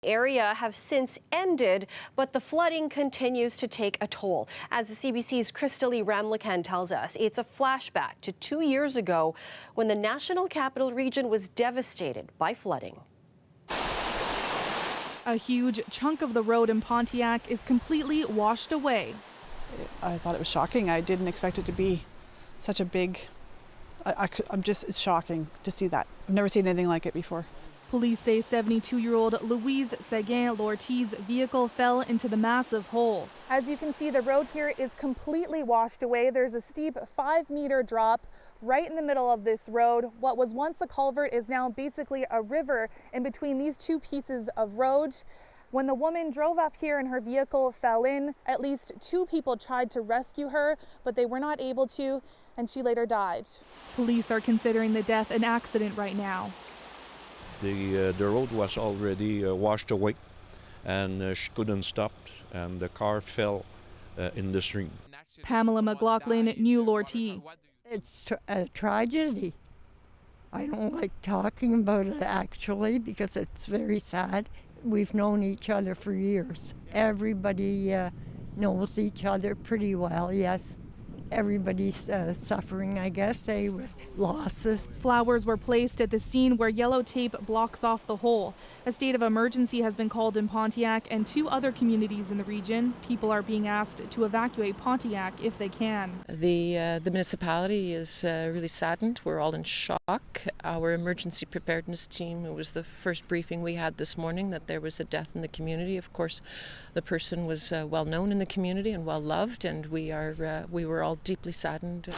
area have since ended, but the flooding continues to take a toll. As the CBC's Christelle Ramlakan tells us, it's a flashback to 2 years ago when the National Capital Region was devastated by flooding. A huge chunk of the road in Pontiac is completely washed away. I thought it was shocking. I didn't expect it to be such a big, it's shocking to see that. I've never seen anything like it before. Police say 72-year-old Louise Seguin-Lortie's vehicle fell into the massive hole. As you can see, the road here is completely washed away. There's a steep 5-meter drop right in the middle of this road. What was once a culvert is now basically a river in between these two pieces of road. When the woman drove up here and her vehicle fell in, at least 2 people tried to rescue her, but they were not able to, and she later died. Police are considering the death an accident right now. The road was already washed away, and she couldn't stop, and the car fell in the stream. Pamela McLaughlin knew Lortie. It's a tragedy. I don't like talking about it actually because it's very sad. We've known each other for years. Everybody knows each other pretty well, yes. Everybody's suffering, I guess, with losses. Flowers were placed at the scene where yellow tape blocks off the hole. A state of emergency has been called in Pontiac and 2 other communities in the region. People are being asked to evacuate Pontiac if they can. The municipality is really saddened. We're all in shock. Our emergency preparedness team, it was the first briefing we had this morning that there was a death in the community. Of course, the person was well known in the community and well loved, and we were all deeply saddened.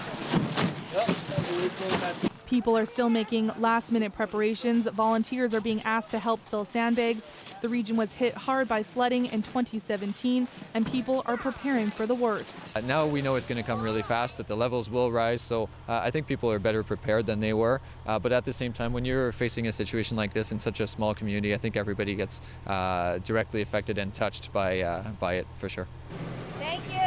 People are still making last-minute preparations. Volunteers are being asked to help fill sandbags. The region was hit hard by flooding in 2017, and people are preparing for the worst. Now we know it's going to come really fast, that the levels will rise, so I think people are better prepared than they were. But at the same time, when you're facing a situation like this in such a small community, I think everybody gets directly affected and touched by it, for sure. Thank you.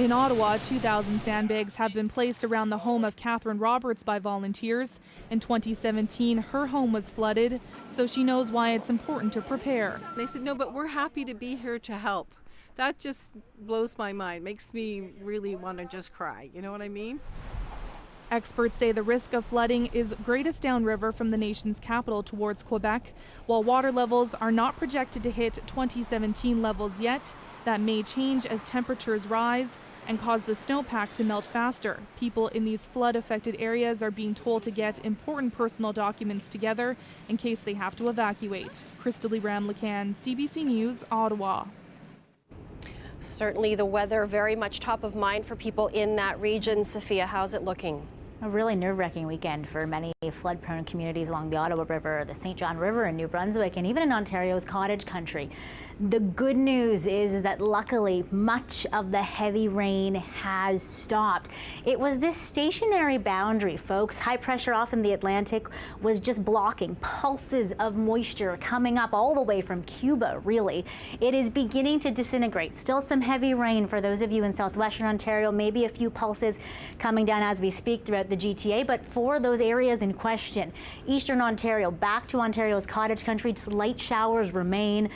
In Ottawa, 2,000 sandbags have been placed around the home of Catherine Roberts by volunteers. In 2017, her home was flooded, so she knows why it's important to prepare. They said, no, but we're happy to be here to help. That just blows my mind, makes me really want to just cry, you know what I mean? Experts say the risk of flooding is greatest downriver from the nation's capital towards Quebec. While water levels are not projected to hit 2017 levels yet, that may change as temperatures rise and cause the snowpack to melt faster. People in these flood-affected areas are being told to get important personal documents together in case they have to evacuate. Christelle Ramlakan, CBC News, Ottawa. Certainly the weather very much top of mind for people in that region. Sophia, how's it looking? A really nerve-wracking weekend for many flood-prone communities along the Ottawa River, the St. John River in New Brunswick, and even in Ontario's cottage country. The good news is that luckily much of the heavy rain has stopped. It was this stationary boundary, folks. High pressure off in the Atlantic was just blocking pulses of moisture coming up all the way from Cuba, really. It is beginning to disintegrate. Still some heavy rain for those of you in southwestern Ontario, maybe a few pulses coming down as we speak throughout the GTA, but for those areas in question, eastern Ontario, back to Ontario's cottage country, light showers remain.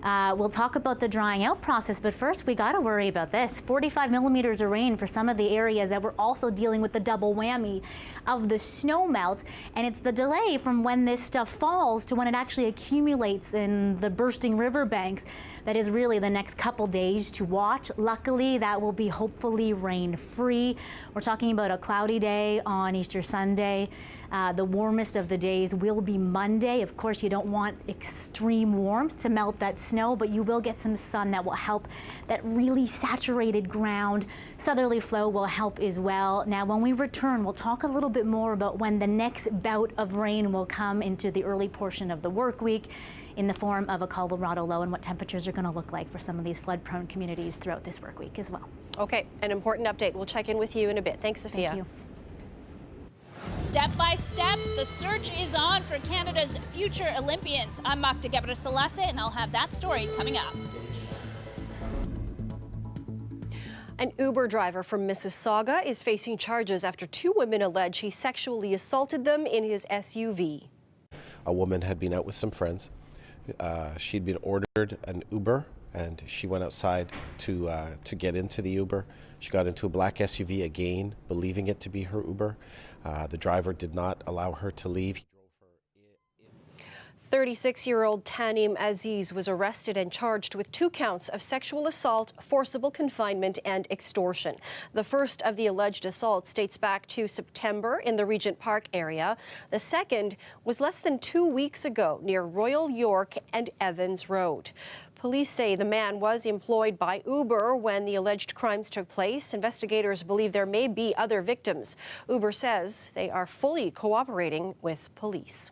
We'll talk about the drying out process, but first we got to worry about this. 45 millimeters of rain for some of the areas that were also dealing with the double whammy of the snow melt, and it's the delay from when this stuff falls to when it actually accumulates in the bursting riverbanks that is really the next couple days to watch. Luckily, that will be hopefully rain-free. We're talking about a cloudy day on Easter Sunday. The warmest of the days will be Monday. Of course, you don't want extreme warmth to melt that snow, but you will get some sun that will help that really saturated ground. Southerly flow will help as well. Now, when we return, we'll talk a little bit more about when the next bout of rain will come into the early portion of the work week in the form of a Colorado low and what temperatures are going to look like for some of these flood-prone communities throughout this work week as well. Okay, an important update. We'll check in with you in a bit. Thanks, Sophia. Thank you. Step by step, the search is on for Canada's future Olympians. I'm Magda Gebrselassie, and I'll have that story coming up. An Uber driver from Mississauga is facing charges after 2 women allege he sexually assaulted them in his SUV. A woman had been out with some friends. She'd been ordered an Uber, and she went outside to get into the Uber. She got into a black SUV again, believing it to be her Uber. The driver did not allow her to leave. 36-year-old Tanim Aziz was arrested and charged with 2 counts of sexual assault, forcible confinement, and extortion. The first of the alleged assaults dates back to September in the Regent Park area. The second was less than 2 weeks ago near Royal York and Evans Road. Police say the man was employed by Uber when the alleged crimes took place. Investigators believe there may be other victims. Uber says they are fully cooperating with police.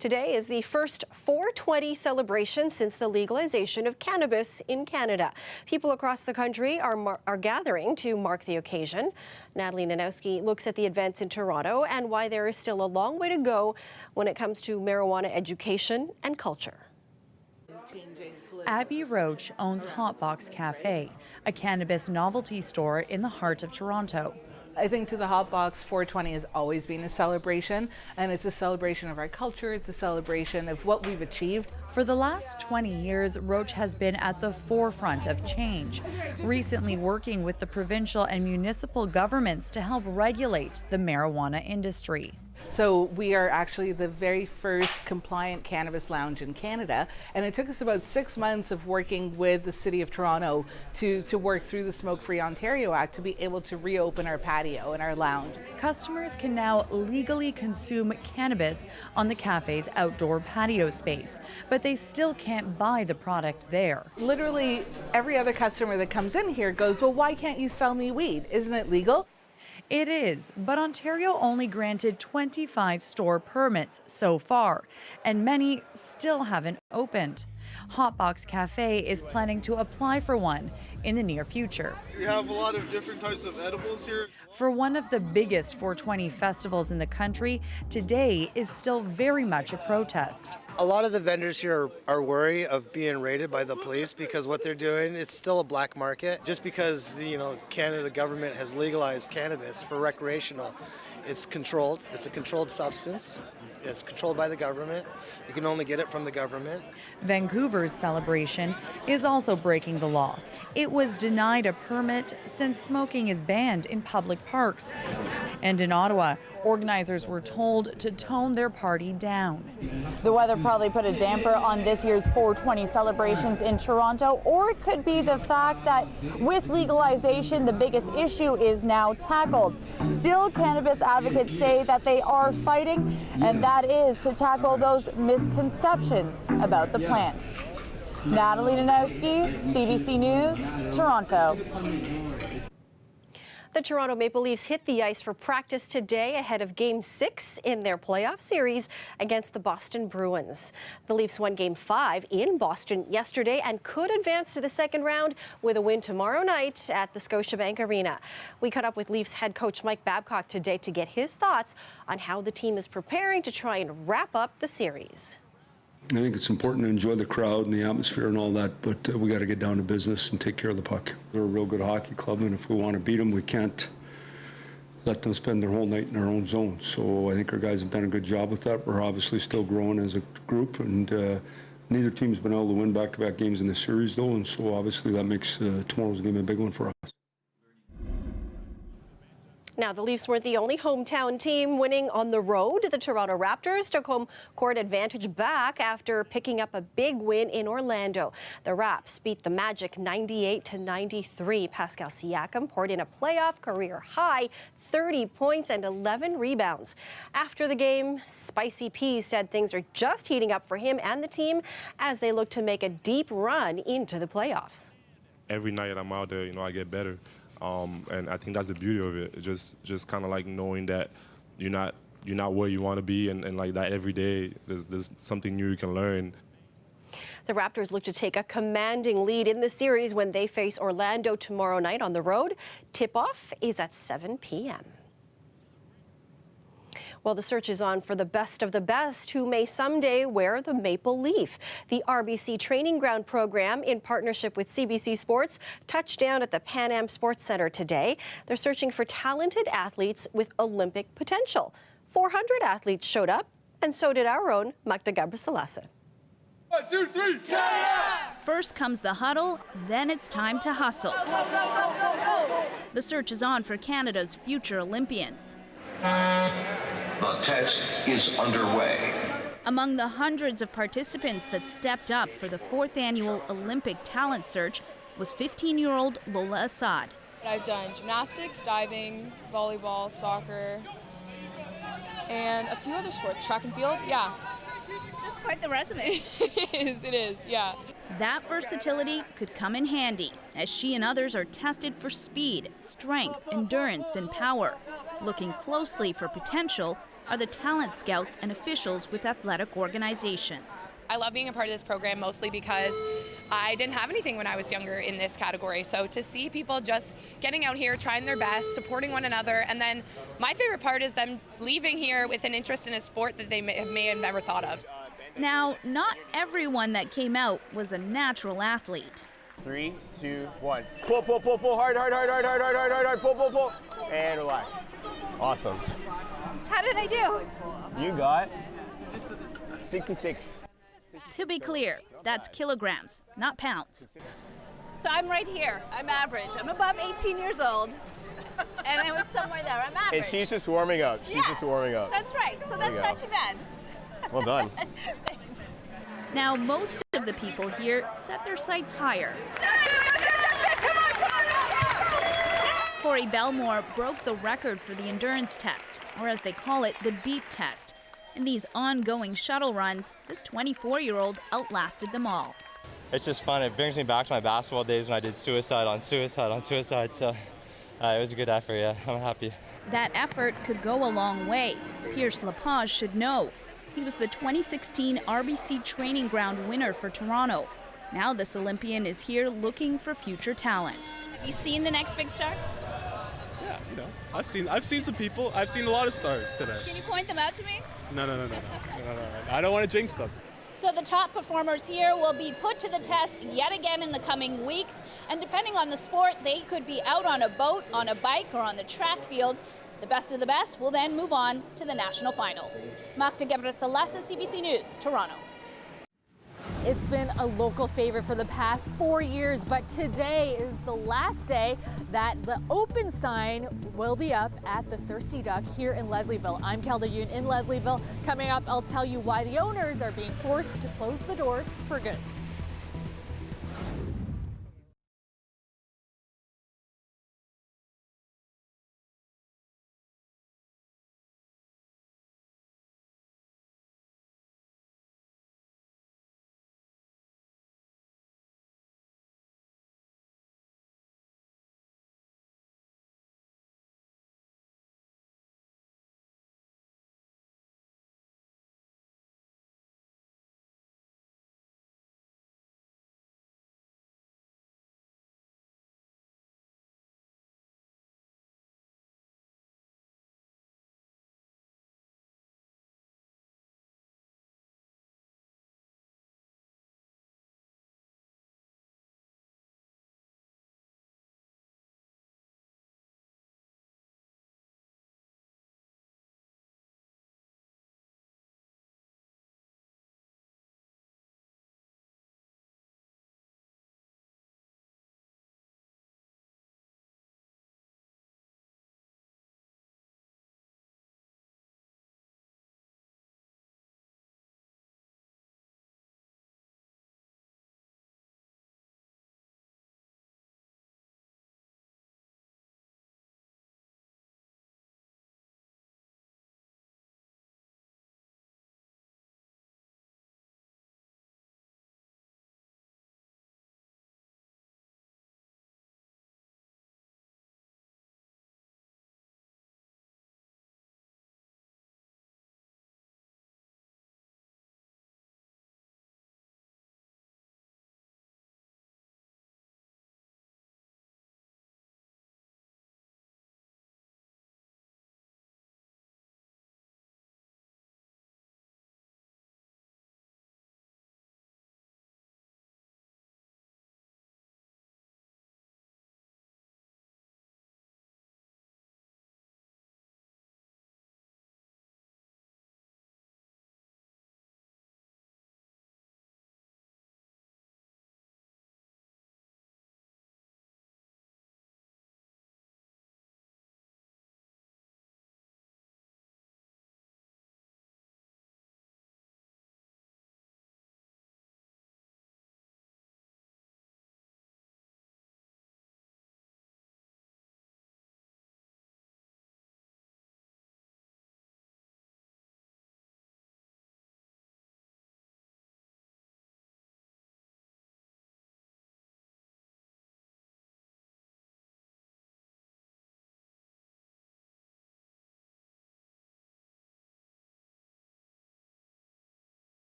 Today is the first 420 celebration since the legalization of cannabis in Canada. People across the country are gathering to mark the occasion. Natalie Nanowski looks at the events in Toronto and why there is still a long way to go when it comes to marijuana education and culture. Abby Roach owns Hotbox Cafe, a cannabis novelty store in the heart of Toronto. I think to the Hotbox, 420 has always been a celebration, and it's a celebration of our culture, it's a celebration of what we've achieved. For the last 20 years, Roach has been at the forefront of change, recently working with the provincial and municipal governments to help regulate the marijuana industry. So we are actually the very first compliant cannabis lounge in Canada, and it took us about 6 months of working with the City of Toronto to work through the Smoke-Free Ontario Act to be able to reopen our patio and our lounge. Customers can now legally consume cannabis on the cafe's outdoor patio space, but they still can't buy the product there. Literally every other customer that comes in here goes, well, why can't you sell me weed? Isn't it legal? It is, but Ontario only granted 25 store permits so far, and many still haven't opened. Hotbox Cafe is planning to apply for one in the near future. We have a lot of different types of edibles here. For one of the biggest 420 festivals in the country, today is still very much a protest. A lot of the vendors here are worried of being raided by the police because what they're doing, it's still a black market. Just because, Canada government has legalized cannabis for recreational, it's controlled. It's a controlled substance. It's controlled by the government. You can only get it from the government. Vancouver's celebration is also breaking the law. It was denied a permit since smoking is banned in public parks. And in Ottawa, organizers were told to tone their party down. The weather probably put a damper on this year's 420 celebrations in Toronto, or it could be the fact that with legalization, the biggest issue is now tackled. Still, cannabis advocates say that they are fighting, and that is to tackle those misconceptions about the plant. Natalie Nanowski, CBC News, Toronto. The Toronto Maple Leafs hit the ice for practice today ahead of Game 6 in their playoff series against the Boston Bruins. The Leafs won Game 5 in Boston yesterday and could advance to the second round with a win tomorrow night at the Scotiabank Arena. We caught up with Leafs head coach Mike Babcock today to get his thoughts on how the team is preparing to try and wrap up the series. I think it's important to enjoy the crowd and the atmosphere and all that, but we got to get down to business and take care of the puck. They're a real good hockey club, and if we want to beat them, we can't let them spend their whole night in their own zone. So I think our guys have done a good job with that. We're obviously still growing as a group, and neither team's been able to win back-to-back games in the series, though, and so obviously that makes tomorrow's game a big one for us. Now, the Leafs weren't the only hometown team winning on the road. The Toronto Raptors took home court advantage back after picking up a big win in Orlando. The Raps beat the Magic 98-93. Pascal Siakam poured in a playoff career high 30 points and 11 rebounds. After the game, Spicy P said things are just heating up for him and the team as they look to make a deep run into the playoffs. Every night I'm out there, I get better. And I think that's the beauty of it. Just kind of like knowing that you're not where you want to be, and like that every day there's something new you can learn. The Raptors look to take a commanding lead in the series when they face Orlando tomorrow night on the road. Tip-off is at 7 p.m. Well, the search is on for the best of the best who may someday wear the maple leaf. The RBC Training Ground program, in partnership with CBC Sports, touched down at the Pan Am Sports Centre today. They're searching for talented athletes with Olympic potential. 400 athletes showed up And so did our own Magda Gabriselase. 1, 2, 3, First comes the huddle, then it's time to hustle. The search is on for Canada's future Olympians. The test is underway. Among the hundreds of participants that stepped up for the 4th annual Olympic talent search was 15-year-old Lola Assad. I've done gymnastics, diving, volleyball, soccer, and a few other sports, track and field, yeah. That's quite the resume. It is, yeah. That versatility could come in handy as she and others are tested for speed, strength, endurance, and power. Looking closely for potential are the talent scouts and officials with athletic organizations. I love being a part of this program mostly because I didn't have anything when I was younger in this category. So to see people just getting out here, trying their best, supporting one another, and then my favorite part is them leaving here with an interest in a sport that they may have never thought of. Now, not everyone that came out was a natural athlete. 3, 2, 1. Pull, pull, pull, pull. Hard, hard, hard, hard, hard, hard, hard, hard, hard. Pull, pull, pull. And relax. Awesome. How did I do? You got 66. To be clear, that's kilograms, not pounds. So I'm right here. I'm average. I'm above 18 years old. And I was somewhere there. I'm average. And she's just warming up. She's just warming up. That's right. So that's not too bad. Well done. Now, most of the people here set their sights higher. Corey Belmore broke the record for the endurance test, or as they call it, the beep test. In these ongoing shuttle runs, this 24-year-old outlasted them all. It's just fun. It brings me back to my basketball days when I did suicide on suicide on suicide. So it was a good effort, yeah. I'm happy. That effort could go a long way. Pierce Lepage should know. He was the 2016 RBC Training Ground winner for Toronto. Now this Olympian is here looking for future talent. Have you seen the next big star? Yeah, you know, I've seen some people. I've seen a lot of stars today. Can you point them out to me? No. I don't want to jinx them. So the top performers here will be put to the test yet again in the coming weeks. And depending on the sport, they could be out on a boat, on a bike, or on the track field. The best of the best will then move on to the national final. Magda Gabriselase, CBC News, Toronto. It's been a local favorite for the past 4 years, but today is the last day that the open sign will be up at the Thirsty Duck here in Leslieville. I'm Kelda Yoon in Leslieville. Coming up, I'll tell you why the owners are being forced to close the doors for good.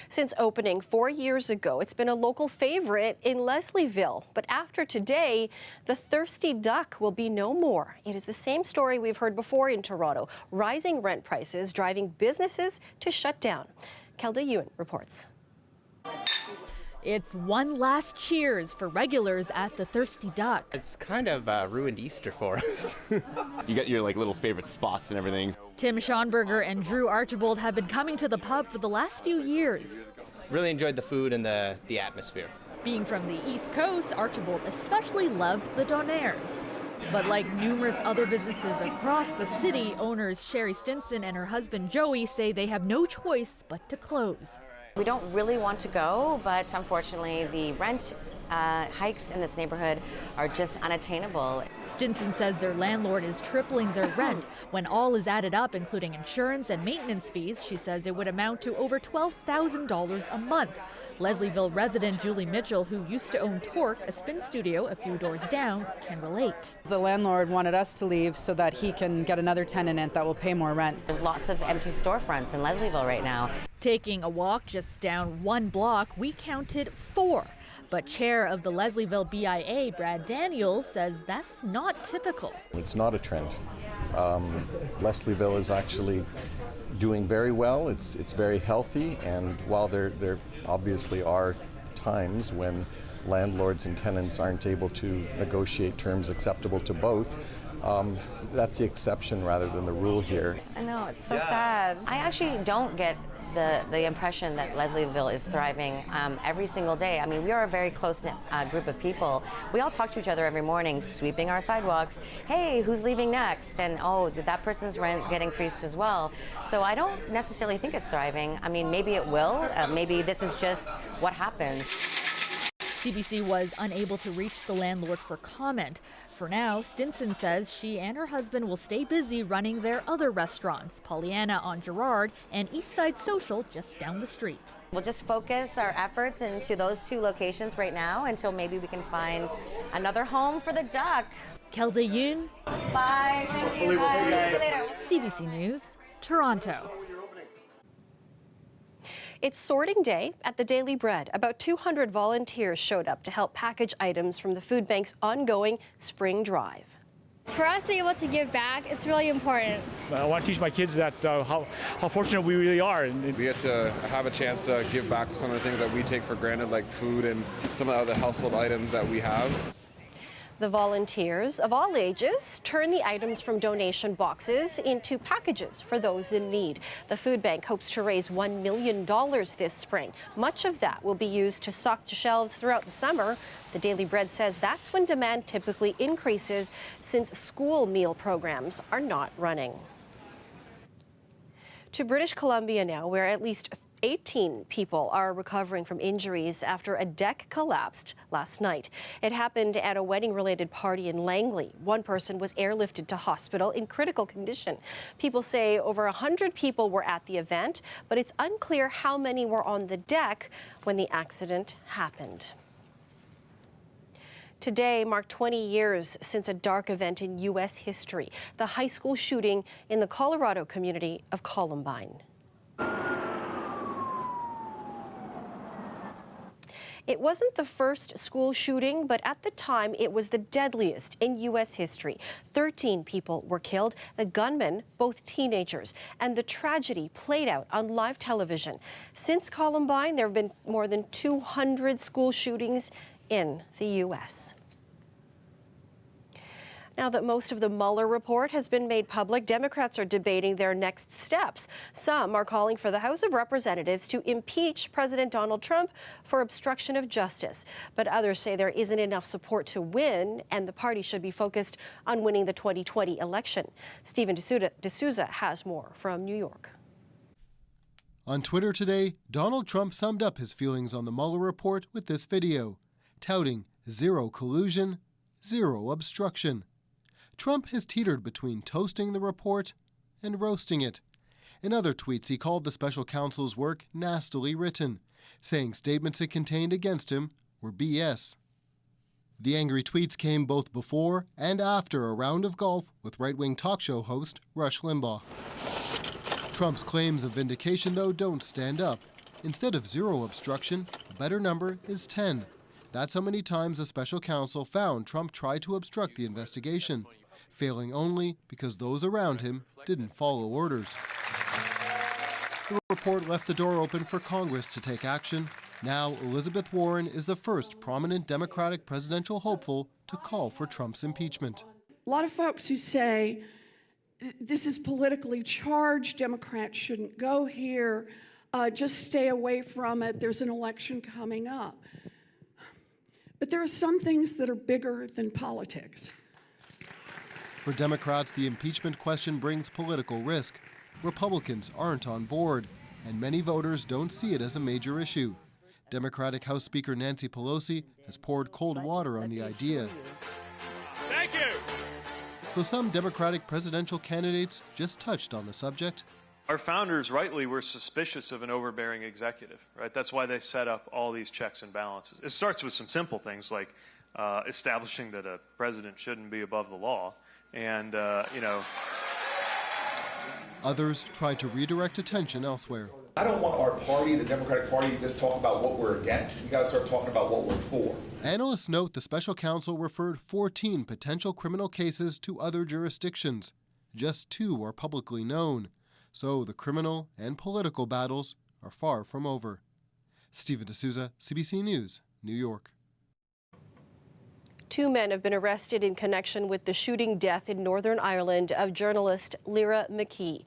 Since opening 4 years ago, it's been a local favorite in Leslieville. But after today, the Thirsty Duck will be no more. It is the same story we've heard before in Toronto. Rising rent prices driving businesses to shut down. Kelda Ewan reports. It's one last cheers for regulars at the Thirsty Duck. It's kind of ruined Easter for us. You got your little favorite spots and everything. Tim Schonberger and Drew Archibald have been coming to the pub for the last few years. Really enjoyed the food and the atmosphere. Being from the East Coast, Archibald especially loved the Donaires. But like numerous other businesses across the city, owners Sherry Stinson and her husband Joey say they have no choice but to close. We don't really want to go, but unfortunately the rent hikes in this neighborhood are just unattainable. Stinson says their landlord is tripling their rent. When all is added up, including insurance and maintenance fees, she says it would amount to over $12,000 a month. Leslieville resident Julie Mitchell, who used to own Torque, a spin studio a few doors down, can relate. The landlord wanted us to leave so that he can get another tenant in that will pay more rent. There's lots of empty storefronts in Leslieville right now. Taking a walk just down one block, we counted 4. But chair of the Leslieville BIA, Brad Daniels, says that's not typical. It's not a trend. Leslieville is actually doing very well. It's very healthy, and while there obviously are times when landlords and tenants aren't able to negotiate terms acceptable to both, that's the exception rather than the rule here. I know, it's so sad. I actually don't get the impression that Leslieville is thriving every single day. I mean, we are a very close-knit group of people. We all talk to each other every morning, sweeping our sidewalks. Hey, who's leaving next? And oh, did that person's rent get increased as well? So I don't necessarily think it's thriving. I mean, maybe it will. Maybe this is just what happens. CBC was unable to reach the landlord for comment. For now, Stinson says she and her husband will stay busy running their other restaurants, Pollyanna on Gerrard and Eastside Social just down the street. We'll just focus our efforts into those 2 locations right now until maybe we can find another home for the duck. Kelda Yoon. Bye. Thank you. Bye. See you later. CBC News, Toronto. It's sorting day at the Daily Bread. About 200 volunteers showed up to help package items from the food bank's ongoing spring drive. For us to be able to give back, it's really important. I want to teach my kids that how fortunate we really are. We get to have a chance to give back some of the things that we take for granted, like food and some of the other household items that we have. The volunteers of all ages turn the items from donation boxes into packages for those in need. The food bank hopes to raise $1 million this spring. Much of that will be used to stock the shelves throughout the summer. The Daily Bread says that's when demand typically increases since school meal programs are not running. To British Columbia now, where at least 18 people are recovering from injuries after a deck collapsed last night. It happened at a wedding-related party in Langley. One person was airlifted to hospital in critical condition. People say over 100 people were at the event, but it's unclear how many were on the deck when the accident happened. Today marked 20 years since a dark event in U.S. history, the high school shooting in the Colorado community of Columbine. It wasn't the first school shooting, but at the time it was the deadliest in U.S. history. 13 people were killed, the gunmen, both teenagers, and the tragedy played out on live television. Since Columbine, there have been more than 200 school shootings in the U.S. Now that most of the Mueller report has been made public, Democrats are debating their next steps. Some are calling for the House of Representatives to impeach President Donald Trump for obstruction of justice. But others say there isn't enough support to win, and the party should be focused on winning the 2020 election. Stephen D'Souza has more from New York. On Twitter today, Donald Trump summed up his feelings on the Mueller report with this video, touting zero collusion, zero obstruction. Trump has teetered between toasting the report and roasting it. In other tweets, he called the special counsel's work nastily written, saying statements it contained against him were BS. The angry tweets came both before and after a round of golf with right-wing talk show host Rush Limbaugh. Trump's claims of vindication, though, don't stand up. Instead of 0 obstruction, a better number is 10. That's how many times a special counsel found Trump tried to obstruct the investigation, failing only because those around him didn't follow orders. The report left the door open for Congress to take action. Now, Elizabeth Warren is the first prominent Democratic presidential hopeful to call for Trump's impeachment. A lot of folks who say this is politically charged, Democrats shouldn't go here, just stay away from it, there's an election coming up. But there are some things that are bigger than politics. For Democrats, the impeachment question brings political risk. Republicans aren't on board, and many voters don't see it as a major issue. Democratic House Speaker Nancy Pelosi has poured cold water on the idea. Thank you. So some Democratic presidential candidates just touched on the subject. Our founders rightly were suspicious of an overbearing executive, right? That's why they set up all these checks and balances. It starts with some simple things like establishing that a president shouldn't be above the law. And, Others tried to redirect attention elsewhere. I don't want our party, the Democratic Party, to just talk about what we're against. We got to start talking about what we're for. Analysts note the special counsel referred 14 potential criminal cases to other jurisdictions. Just 2 are publicly known. So the criminal and political battles are far from over. Stephen D'Souza, CBC News, New York. 2 men have been arrested in connection with the shooting death in Northern Ireland of journalist Lyra McKee.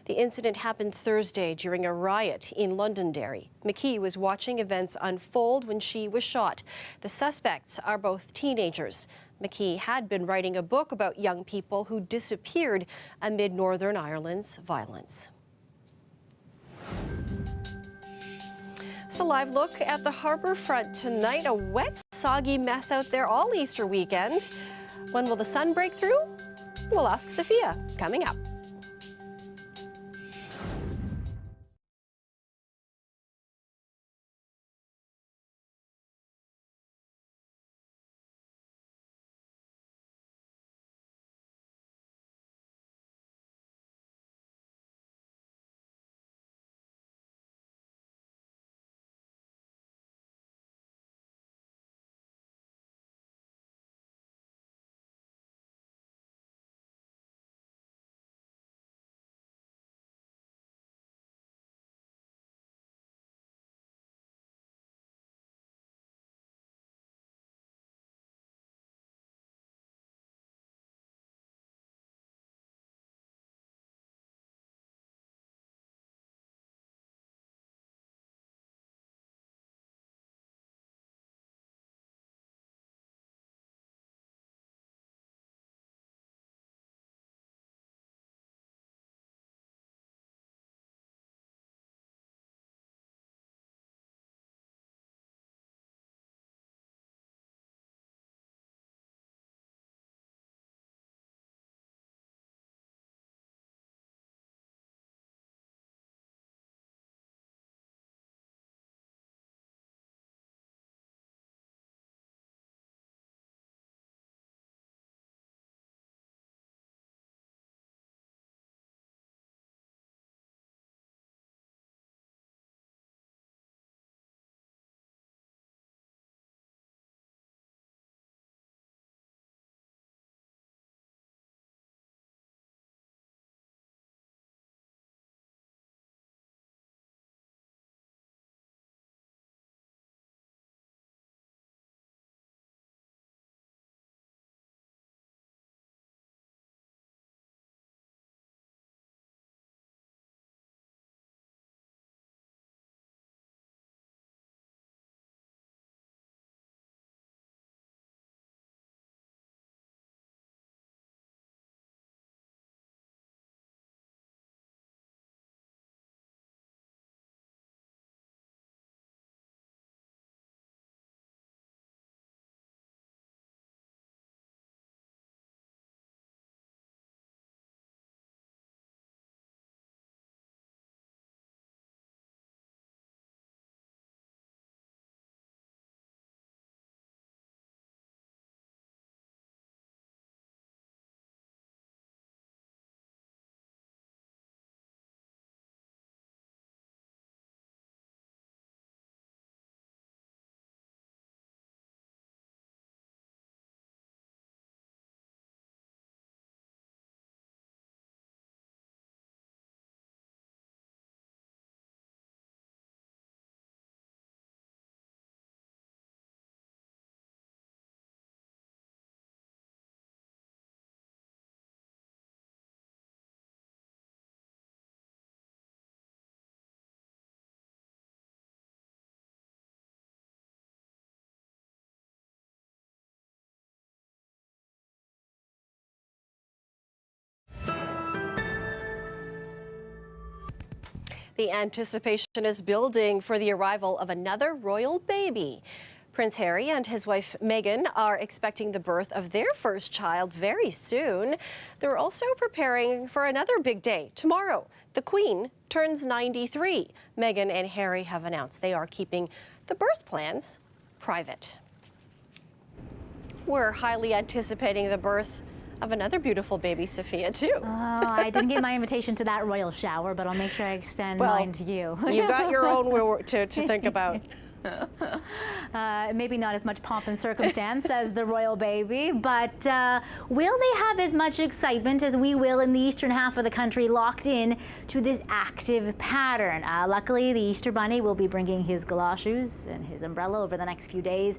The incident happened Thursday during a riot in Londonderry. McKee was watching events unfold when she was shot. The suspects are both teenagers. McKee had been writing a book about young people who disappeared amid Northern Ireland's violence. It's a live look at the harbour front tonight. A wet, soggy mess out there all Easter weekend. When will the sun break through? We'll ask Sophia, coming up. The anticipation is building for the arrival of another royal baby. Prince Harry and his wife Meghan are expecting the birth of their first child very soon. They're also preparing for another big day tomorrow. The Queen turns 93. Meghan and Harry have announced they are keeping the birth plans private. We're highly anticipating the birth of another beautiful baby, Sophia, too. Oh, I didn't get my invitation to that royal shower, but I'll make sure I extend mine to you. You've got your own to think about. Maybe not as much pomp and circumstance as the royal baby, but will they have as much excitement as we will in the eastern half of the country, locked in to this active pattern? Luckily, the Easter Bunny will be bringing his galoshes and his umbrella over the next few days.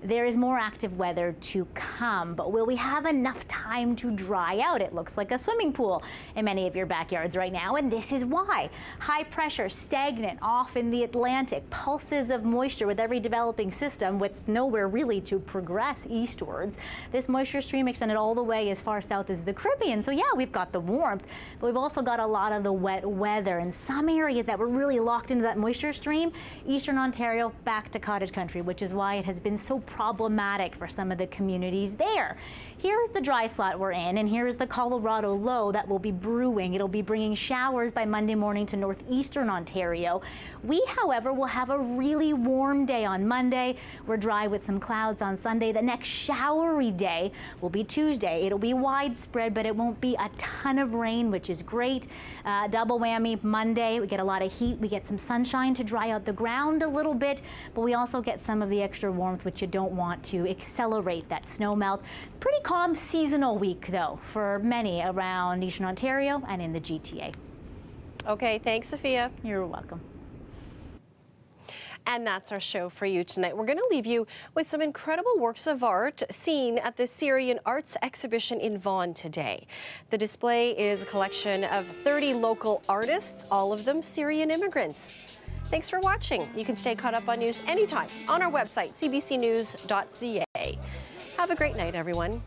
There is more active weather to come, but will we have enough time to dry out? It looks like a swimming pool in many of your backyards right now, and this is why. High pressure, stagnant off in the Atlantic, pulses of moisture with every developing system with nowhere really to progress eastwards. This moisture stream extended all the way as far south as the Caribbean. So yeah, we've got the warmth, but we've also got a lot of the wet weather. In some areas that were really locked into that moisture stream, eastern Ontario back to cottage country, which is why it has been so problematic for some of the communities there. Here's the dry slot we're in, and here's the Colorado low that will be brewing. It'll be bringing showers by Monday morning to northeastern Ontario. We, however, will have a really warm day on Monday. We're dry with some clouds on Sunday. The next showery day will be Tuesday. It'll be widespread, but it won't be a ton of rain, which is great. Double whammy Monday. We get a lot of heat. We get some sunshine to dry out the ground a little bit, but we also get some of the extra warmth, which you don't want to accelerate that snow melt. Pretty calm seasonal week, though, for many around eastern Ontario and in the GTA. Okay, thanks, Sophia. You're welcome. And that's our show for you tonight. We're going to leave you with some incredible works of art seen at the Syrian Arts Exhibition in Vaughan today. The display is a collection of 30 local artists, all of them Syrian immigrants. Thanks for watching. You can stay caught up on news anytime on our website, cbcnews.ca. Have a great night, everyone.